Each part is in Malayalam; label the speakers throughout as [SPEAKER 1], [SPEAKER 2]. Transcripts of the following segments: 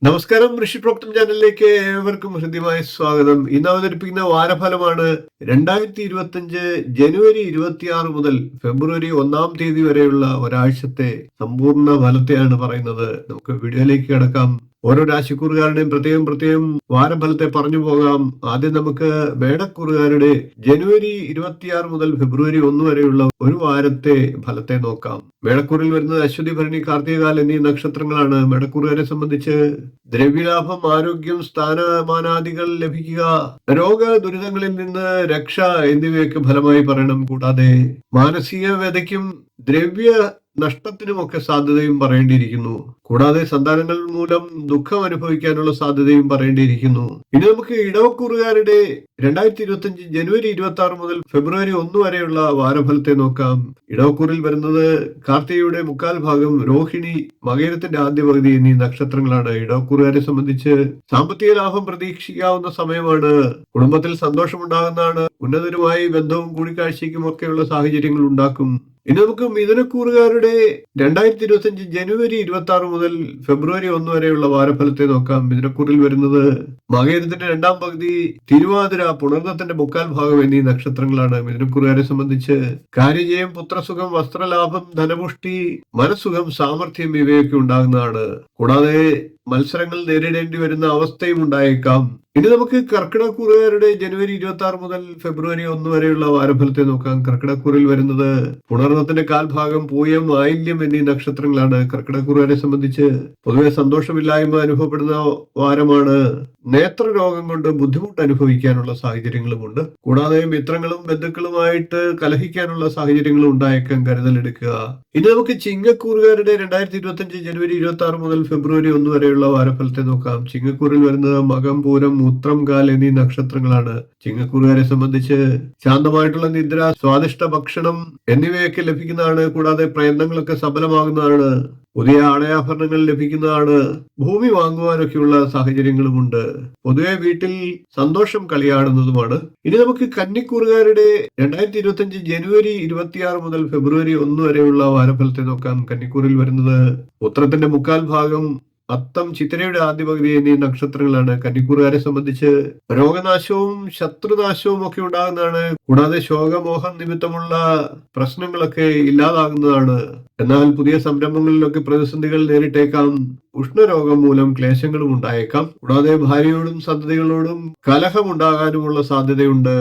[SPEAKER 1] നമസ്കാരം, ഋഷി പ്രോക്തം ചാനലിലേക്ക് ഏവർക്കും ഹൃദ്യമായ സ്വാഗതം. ഇന്ന് അവതരിപ്പിക്കുന്ന വാരഫലമാണ് 2025 ജനുവരി 26 മുതൽ ഫെബ്രുവരി 1 വരെയുള്ള ഒരാഴ്ചത്തെ സമ്പൂർണ്ണ ഫലത്തെയാണ് പറയുന്നത്. നമുക്ക് വീഡിയോയിലേക്ക് കിടക്കാം. ഓരോ രാശിക്കൂറുകാരുടെയും പ്രത്യേകം വാരഫലത്തെ പറഞ്ഞു പോകാം. ആദ്യം നമുക്ക് മേടക്കൂറുകാരുടെ ജനുവരി 26 മുതൽ ഫെബ്രുവരി 1 വരെയുള്ള ഒരു വാരത്തെ ഫലത്തെ നോക്കാം. മേടക്കൂറിൽ വരുന്നത് അശ്വതി, ഭരണി, കാർത്തികകാൽ എന്നീ നക്ഷത്രങ്ങളാണ്. മേടക്കൂറുകാരെ സംബന്ധിച്ച് ദ്രവ്യലാഭം, ആരോഗ്യം, സ്ഥാനമാനാദികൾ ലഭിക്കുക, രോഗ ദുരിതങ്ങളിൽ നിന്ന് രക്ഷ എന്നിവയൊക്കെ ഫലമായി പറയണം. കൂടാതെ മാനസിക വ്യതയ്ക്കും ദ്രവ്യ നഷ്ടത്തിനുമൊക്കെ സാധ്യതയും പറയേണ്ടിയിരിക്കുന്നു. കൂടാതെ സന്താനങ്ങൾ മൂലം ദുഃഖം അനുഭവിക്കാനുള്ള സാധ്യതയും പറയേണ്ടിയിരിക്കുന്നു. ഇനി നമുക്ക് ഇടവക്കൂറുകാരുടെ 2025 ജനുവരി 26 മുതൽ ഫെബ്രുവരി 1 വരെയുള്ള വാരഫലത്തെ നോക്കാം. ഇടവക്കൂറിൽ വരുന്നത് കാർത്തികയുടെ മുക്കാൽ ഭാഗം, രോഹിണി, മകയിരത്തിന്റെ ആദ്യ പകുതി എന്നീ നക്ഷത്രങ്ങളാണ്. ഇടവക്കൂറുകാരെ സംബന്ധിച്ച് സാമ്പത്തിക ലാഭം പ്രതീക്ഷിക്കാവുന്ന സമയമാണ്. കുടുംബത്തിൽ സന്തോഷമുണ്ടാകുന്നതാണ്. ഉന്നതരുമായി ബന്ധവും കൂടിക്കാഴ്ചയ്ക്കും ഒക്കെയുള്ള സാഹചര്യങ്ങൾ ഉണ്ടാക്കും. ഇനി നമുക്ക് മിഥുനക്കൂറുകാരുടെ 2025 ജനുവരി 26 മുതൽ ഫെബ്രുവരി 1 വരെയുള്ള വാരഫലത്തെ നോക്കാം. മിഥുനക്കൂറിൽ വരുന്നത് മകയിരത്തിന്റെ രണ്ടാം പകുതി, തിരുവാതിര, പുണർന്നത്തിന്റെ മുക്കാൽ ഭാഗം എന്നീ നക്ഷത്രങ്ങളാണ്. മിഥുനക്കൂറുകാരെ സംബന്ധിച്ച് കാര്യജയം, പുത്രസുഖം, വസ്ത്രലാഭം, ധനപുഷ്ടി, മനസ്സുഖം, സാമർഥ്യം ഇവയൊക്കെ ഉണ്ടാകുന്നതാണ്. കൂടാതെ മത്സരങ്ങൾ നേരിടേണ്ടി വരുന്ന അവസ്ഥയും ഉണ്ടായേക്കാം. ഇനി നമുക്ക് കർക്കിടക്കൂറുകാരുടെ ജനുവരി 26 മുതൽ ഫെബ്രുവരി 1 വരെയുള്ള വാരഫലത്തെ നോക്കാം. കർക്കിടക്കൂറിൽ വരുന്നത് പുണർന്നത്തിന്റെ കാൽഭാഗം, പൂയം, ആയില്യം എന്നീ നക്ഷത്രങ്ങളാണ്. കർക്കിടക്കൂറുകാരെ സംബന്ധിച്ച് പൊതുവെ സന്തോഷമില്ലായ്മ അനുഭവപ്പെടുന്ന വാരമാണ്. നേത്രരോഗം കൊണ്ട് ബുദ്ധിമുട്ട് അനുഭവിക്കാനുള്ള സാഹചര്യങ്ങളുമുണ്ട്. കൂടാതെ മിത്രങ്ങളും ബന്ധുക്കളുമായിട്ട് കലഹിക്കാനുള്ള സാഹചര്യങ്ങളും ഉണ്ടായേക്കാൻ കരുതലെടുക്കുക. ഇനി നമുക്ക് ചിങ്ങക്കൂറുകാരുടെ 2025 ജനുവരി 26 മുതൽ ഫെബ്രുവരി 1 വരെയുള്ള വാരഫലത്തെ നോക്കാം. ചിങ്ങക്കൂറിൽ വരുന്നത് മകം, പൂരം, ഉത്രം, കാൽ എന്നീ നക്ഷത്രങ്ങളാണ്. ചിങ്ങക്കൂറുകാരെ സംബന്ധിച്ച് ശാന്തമായിട്ടുള്ള നിദ്ര, സ്വാദിഷ്ട ഭക്ഷണം എന്നിവയൊക്കെ ലഭിക്കുന്നതാണ്. കൂടാതെ പ്രയത്നങ്ങളൊക്കെ സഫലമാകുന്നതാണ്. പുതിയ ആടയാഭരണങ്ങൾ ലഭിക്കുന്നതാണ്. ഭൂമി വാങ്ങുവാനൊക്കെയുള്ള സാഹചര്യങ്ങളുമുണ്ട്. പൊതുവെ വീട്ടിൽ സന്തോഷം കളിയാടുന്നതുമാണ്. ഇനി നമുക്ക് കന്നിക്കൂറുകാരുടെ 2025 ജനുവരി 26 മുതൽ ഫെബ്രുവരി 1 വരെയുള്ള വാരഫലത്തെ നോക്കാം. കന്നിക്കൂറിൽ വരുന്നത് ഉത്രത്തിന്റെ മുക്കാൽ ഭാഗം, അത്തം, ചിത്തിരയുടെ ആദ്യ പകുതി എന്നീ നക്ഷത്രങ്ങളാണ്. കന്നിക്കൂറുകാരെ സംബന്ധിച്ച് രോഗനാശവും ശത്രുനാശവും ഒക്കെ ഉണ്ടാകുന്നതാണ്. കൂടാതെ ശോകമോഹം നിമിത്തമുള്ള പ്രശ്നങ്ങളൊക്കെ ഇല്ലാതാകുന്നതാണ്. എന്നാൽ പുതിയ സംരംഭങ്ങളിലൊക്കെ പ്രതിസന്ധികൾ നേരിട്ടേക്കാം. ഉഷ്ണരോഗം മൂലം ക്ലേശങ്ങളും ഉണ്ടായേക്കാം. കൂടാതെ ഭാര്യയോടും സന്തതികളോടും കലഹം ഉണ്ടാകാനുമുള്ള സാധ്യതയുണ്ട്.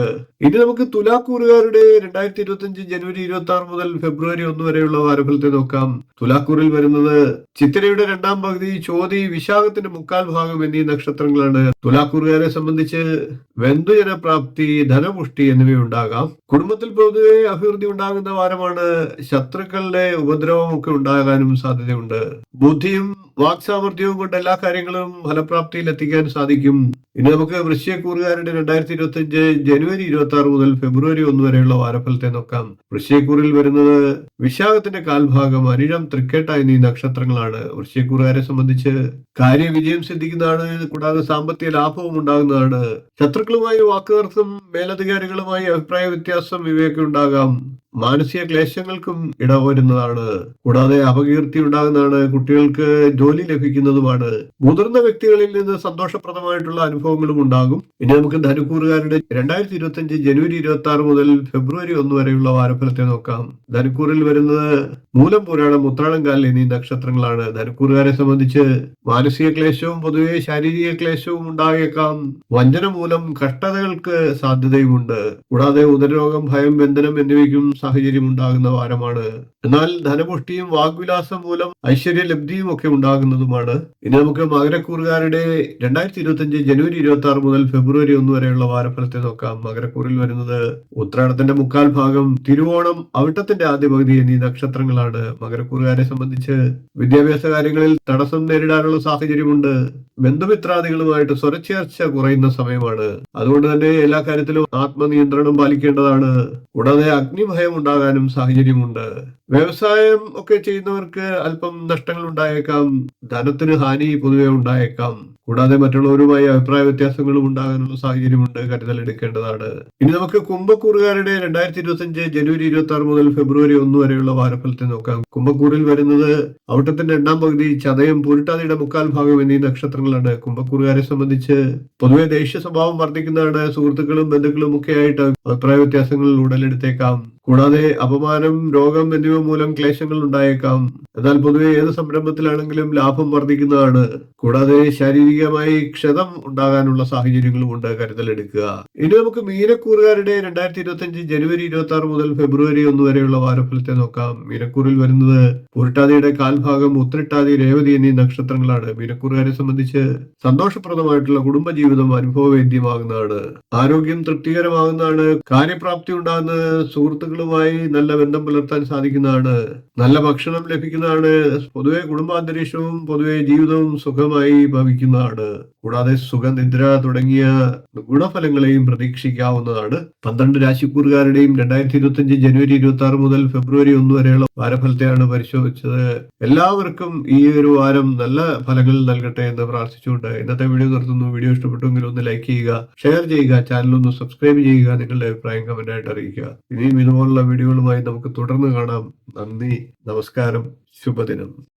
[SPEAKER 1] ഇനി നമുക്ക് തുലാക്കൂറുകാരുടെ 2025 ജനുവരി 26 മുതൽ ഫെബ്രുവരി 1 വരെയുള്ള വാരഫലത്തെ നോക്കാം. തുലാക്കൂറിൽ വരുന്നത് ചിത്തിരയുടെ രണ്ടാം പകുതി, ചോതി, വിശാഖത്തിന്റെ മുക്കാൽ ഭാഗം എന്നീ നക്ഷത്രങ്ങളാണ്. തുലാക്കൂറുകാരെ സംബന്ധിച്ച് ബന്ധുജന പ്രാപ്തി, ധനപുഷ്ടി എന്നിവയുണ്ടാകാം. കുടുംബത്തിൽ പൊതുവെ അഭിവൃദ്ധി ഉണ്ടാകുന്ന വാരമാണ്. ശത്രുക്കളുടെ ഉപദ്രവമൊക്കെ ഉണ്ടാകാനും സാധ്യതയുണ്ട്. ബുദ്ധിയും വാക്സാമർഥ്യവും കൊണ്ട് എല്ലാ കാര്യങ്ങളും ഫലപ്രാപ്തിയിൽ എത്തിക്കാൻ സാധിക്കും. ഇനി നമുക്ക് വൃശ്ചികക്കൂറുകാരുടെ 2025 ജനുവരി 26 മുതൽ ഫെബ്രുവരി 1 വരെയുള്ള വാരഫലത്തെ നോക്കാം. വൃശ്ചികക്കൂറിൽ വരുന്നത് വിശാഖത്തിന്റെ കാൽഭാഗം, അനിഴം, തൃക്കേട്ട എന്നീ നക്ഷത്രങ്ങളാണ്. വൃശ്ചികക്കൂറുകാരെ സംബന്ധിച്ച് കാര്യവിജയം സിദ്ധിക്കുന്നതാണ്. കൂടാതെ സാമ്പത്തിക ലാഭവും ഉണ്ടാകുന്നതാണ്. ശത്രുക്കളുമായി വാക്കുതർക്കം, മേലധികാരികളുമായി അഭിപ്രായ വ്യത്യാസം ഇവയൊക്കെ ഉണ്ടാകാം. മാനസിക ക്ലേശങ്ങൾക്കും ഇടവരുന്നതാണ്. കൂടാതെ അപകീർത്തി ഉണ്ടാകുന്നതാണ്. കുട്ടികൾക്ക് ജോലി ലഭിക്കുന്നതുമാണ്. മുതിർന്ന വ്യക്തികളിൽ നിന്ന് സന്തോഷപ്രദമായിട്ടുള്ള അനുഭവങ്ങളും ഉണ്ടാകും. ഇനി നമുക്ക് ധനുക്കൂറുകാരുടെ 2025 ജനുവരി 26 മുതൽ ഫെബ്രുവരി 1 വരെയുള്ള വാരഫലത്തെ നോക്കാം. ധനുക്കൂറിൽ വരുന്നത് മൂലം, പുരാണം, ഉത്രാടം, കാൽ എന്നീ നക്ഷത്രങ്ങളാണ്. ധനുക്കൂറുകാരെ സംബന്ധിച്ച് മാനസിക ക്ലേശവും പൊതുവെ ശാരീരിക ക്ലേശവും ഉണ്ടായേക്കാം. വഞ്ചന മൂലം കഷ്ടതകൾക്ക് സാധ്യതയുമുണ്ട്. കൂടാതെ ഉദരരോഗം, ഭയം, ബന്ധനം എന്നിവയ്ക്കും സാഹചര്യം ഉണ്ടാകുന്ന വാരമാണ്. എന്നാൽ ധനപുഷ്ടിയും വാഗ്വിലാസം മൂലം ഐശ്വര്യലബ്ധിയും ഒക്കെ ഉണ്ടാകുന്നതുമാണ്. ഇനി നമുക്ക് മകരക്കൂറുകാരുടെ 2025 ജനുവരി 26 മുതൽ ഫെബ്രുവരി 1 വരെയുള്ള വാരഫലത്തെ നോക്കാം. മകരക്കൂറിൽ വരുന്നത് ഉത്രാടത്തിന്റെ മുക്കാൽ ഭാഗം, തിരുവോണം, അവിട്ടത്തിന്റെ ആദ്യ പകുതി എന്നീ നക്ഷത്രങ്ങളാണ്. മകരക്കൂറുകാരെ സംബന്ധിച്ച് വിദ്യാഭ്യാസ കാര്യങ്ങളിൽ തടസ്സം നേരിടാനുള്ള സാഹചര്യമുണ്ട്. ബന്ധുമിത്രാദികളുമായിട്ട് സ്വരച്ചേർച്ച കുറയുന്ന സമയമാണ്. അതുകൊണ്ട് തന്നെ എല്ലാ കാര്യത്തിലും ആത്മനിയന്ത്രണം പാലിക്കേണ്ടതാണ്. കൂടാതെ അഗ്നിഭയം ഉണ്ടാകാനും സാഹചര്യമുണ്ട്. വ്യവസായം ഒക്കെ ചെയ്യുന്നവർക്ക് അല്പം നഷ്ടങ്ങൾ ഉണ്ടായേക്കാം. ധനത്തിന് ഹാനി പൊതുവെ ഉണ്ടായേക്കാം. കൂടാതെ മറ്റുള്ളവരുമായി അഭിപ്രായ വ്യത്യാസങ്ങളും ഉണ്ടാകാനുള്ള സാഹചര്യമുണ്ട്, കരുതൽ എടുക്കേണ്ടതാണ്. ഇനി നമുക്ക് കുംഭക്കൂറുകാരുടെ 2025 ജനുവരി 26 മുതൽ ഫെബ്രുവരി 1 വരെയുള്ള വാരഫലത്തെ നോക്കാം. കുംഭക്കൂറിൽ വരുന്നത് അവിട്ടത്തിന്റെ രണ്ടാം പകുതി, ചതയം, പൂരിട്ടാതിയുടെ മുക്കാൽ ഭാഗം എന്നീ നക്ഷത്രങ്ങളാണ്. കുംഭക്കൂറുകാരെ സംബന്ധിച്ച് പൊതുവെ ദേഷ്യ സ്വഭാവം വർദ്ധിക്കുന്നതാണ്. സുഹൃത്തുക്കളും ബന്ധുക്കളും ഒക്കെ ആയിട്ട് അഭിപ്രായ വ്യത്യാസങ്ങൾ ഉടലെടുത്തേക്കാം. കൂടാതെ അപമാനം, രോഗം എന്നിവ മൂലം ക്ലേശങ്ങൾ ഉണ്ടായേക്കാം. എന്നാൽ പൊതുവെ ഏത് സംരംഭത്തിലാണെങ്കിലും ലാഭം വർദ്ധിക്കുന്നതാണ്. കൂടാതെ ശാരീരികമായി ക്ഷതം ഉണ്ടാകാനുള്ള സാഹചര്യങ്ങളും ഉണ്ട്, കരുതലെടുക്കുക. ഇനി നമുക്ക് മീനക്കൂറുകാരുടെ 2025 ജനുവരി 26 മുതൽ ഫെബ്രുവരി 1 വരെയുള്ള വാരഫലത്തെ നോക്കാം. മീനക്കൂറിൽ വരുന്നത് പൂരിട്ടാതിയുടെ കാൽഭാഗം, ഉത്രട്ടാതി, രേവതി എന്നീ നക്ഷത്രങ്ങളാണ്. മീനക്കൂറുകാരെ സംബന്ധിച്ച് സന്തോഷപ്രദമായിട്ടുള്ള കുടുംബജീവിതം അനുഭവവേദ്യമാകുന്നതാണ്. ആരോഗ്യം തൃപ്തികരമാകുന്നതാണ്. കാര്യപ്രാപ്തി ഉണ്ടാകുന്ന സുഹൃത്തുക്കളുമായി നല്ല ബന്ധം പുലർത്താൻ സാധിക്കുന്നതാണ്. നല്ല ഭക്ഷണം ലഭിക്കുന്നതാണ്. പൊതുവെ കുടുംബാന്തരീക്ഷവും പൊതുവെ ജീവിതവും സുഖമായി ഭവിക്കുന്നതാണ്. കൂടാതെ സുഖനിദ്ര തുടങ്ങിയ ഗുണഫലങ്ങളെയും പ്രതീക്ഷിക്കാവുന്നതാണ്. 12 രാശിക്കൂറുകാരുടെയും 2025 ജനുവരി 26 മുതൽ ഫെബ്രുവരി 1 വരെയുള്ള വാരഫലത്തെയാണ് പരിശോധിച്ചത്. എല്ലാവർക്കും ഈ ഒരു വാരം നല്ല ഫലങ്ങൾ നൽകട്ടെ എന്ന് പ്രാർത്ഥിച്ചുകൊണ്ട് ഇന്നത്തെ വീഡിയോ നിർത്തുന്നു. വീഡിയോ ഇഷ്ടപ്പെട്ടുവെങ്കിൽ ഒന്ന് ലൈക്ക് ചെയ്യുക, ഷെയർ ചെയ്യുക, ചാനൽ ഒന്ന് സബ്സ്ക്രൈബ് ചെയ്യുക, നിങ്ങളുടെ അഭിപ്രായം കമന്റ് ആയിട്ട് അറിയിക്കുക. ഇനിയും ഇതുപോലുള്ള വീഡിയോകളുമായി നമുക്ക് തുടർന്ന് കാണാം. നന്ദി, നമസ്കാരം, ശുഭദിനം.